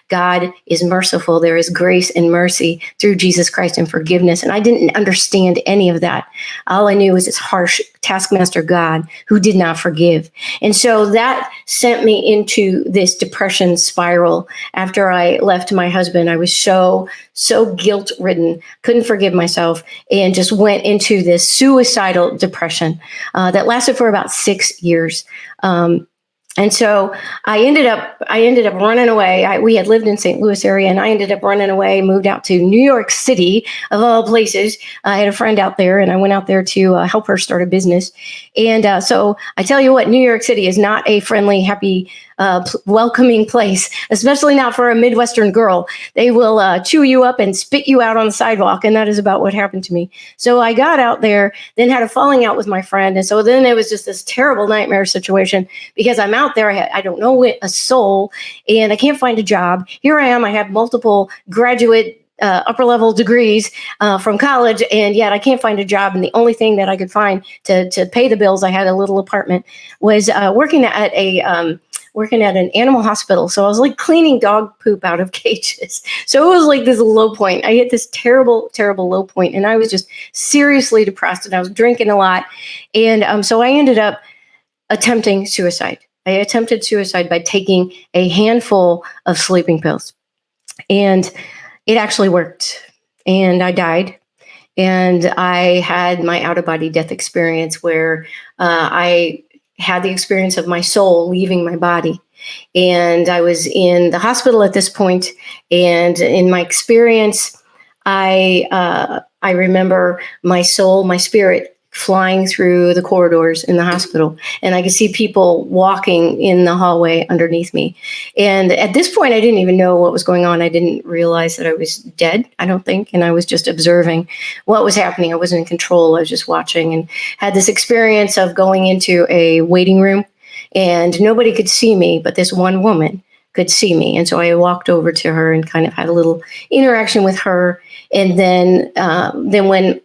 God is merciful. There is grace and mercy through Jesus Christ and forgiveness. And I didn't understand any of that. All I knew was this harsh taskmaster God who did not forgive. And so that sent me into this depression spiral. After I left my husband, I was so guilt-ridden, couldn't forgive myself, and just went into this suicidal depression that lasted for about 6 years. And so I ended up running away. We had lived in St. Louis area, and I ended up running away, moved out to New York City, of all places. I had a friend out there, and I went out there to help her start a business. And so I tell you what, New York City is not a friendly, happy, welcoming place, especially not for a Midwestern girl. They will chew you up and spit you out on the sidewalk, and that is about what happened to me. So I got out there, then had a falling out with my friend, and so then it was just this terrible nightmare situation because I'm out there, I don't know a soul, and I can't find a job. Here I am, I have multiple graduate upper level degrees from college, and yet I can't find a job. And the only thing that I could find to pay the bills, I had a little apartment, was working at an animal hospital. So I was like cleaning dog poop out of cages. So it was like this low point. I hit this terrible, terrible low point, and I was just seriously depressed, and I was drinking a lot. And so I ended up attempting suicide. I attempted suicide by taking a handful of sleeping pills, and it actually worked. And I died. And I had my out-of-body death experience where I had the experience of my soul leaving my body. And I was in the hospital at this point, and in my experience, I remember my soul, my spirit, flying through the corridors in the hospital, and I could see people walking in the hallway underneath me. And at this point, I didn't even know what was going on. I didn't realize that I was dead, I don't think, and I was just observing what was happening. I wasn't in control. I was just watching, and had this experience of going into a waiting room, and nobody could see me, but this one woman could see me. And so I walked over to her and kind of had a little interaction with her. And then when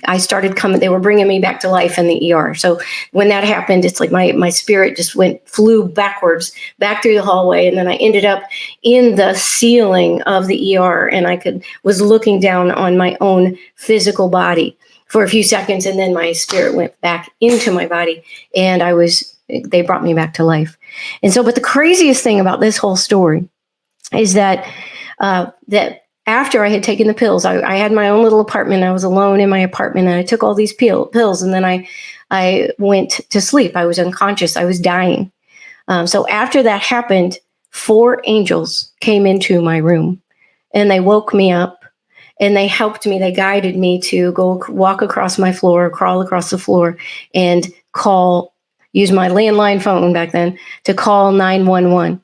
I started coming, they were bringing me back to life in the ER. So when that happened, it's like my spirit just flew backwards, back through the hallway. And then I ended up in the ceiling of the ER, and was looking down on my own physical body for a few seconds. And then my spirit went back into my body, and they brought me back to life. And so, but the craziest thing about this whole story is that after I had taken the pills, I had my own little apartment. I was alone in my apartment, and I took all these pills, and then I went to sleep. I was unconscious. I was dying. So after that happened, 4 angels came into my room, and they woke me up, and they helped me. They guided me to go walk across my floor, crawl across the floor, and use my landline phone back then to call 911.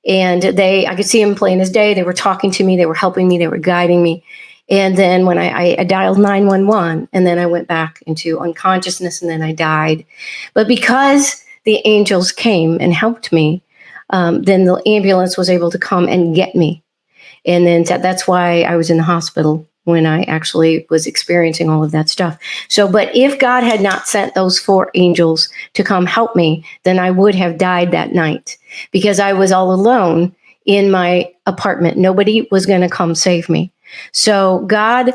And I could see them plain as day. They were talking to me. They were helping me. They were guiding me. And then when I dialed 911, and then I went back into unconsciousness, and then I died. But because the angels came and helped me, then the ambulance was able to come and get me. And then that's why I was in the hospital when I actually was experiencing all of that stuff. So, but if God had not sent those 4 angels to come help me, then I would have died that night, because I was all alone in my apartment. Nobody was going to come save me. So God,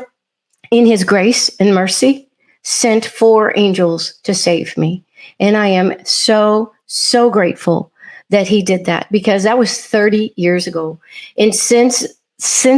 in his grace and mercy, sent 4 angels to save me. And I am so, so grateful that he did that, because that was 30 years ago. And since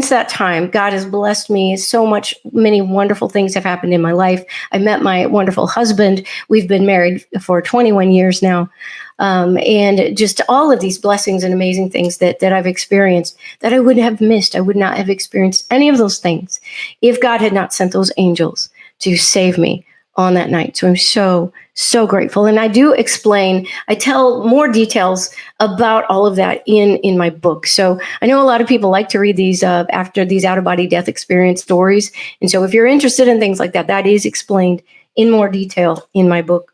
that time, God has blessed me so much. Many wonderful things have happened in my life. I met my wonderful husband. We've been married for 21 years now. And just all of these blessings and amazing things that I've experienced that I would have missed. I would not have experienced any of those things if God had not sent those angels to save me on that night. So I'm so, so grateful. And I tell more details about all of that in my book. So I know a lot of people like to read these after these out-of-body death experience stories. And so if you're interested in things like that, that is explained in more detail in my book,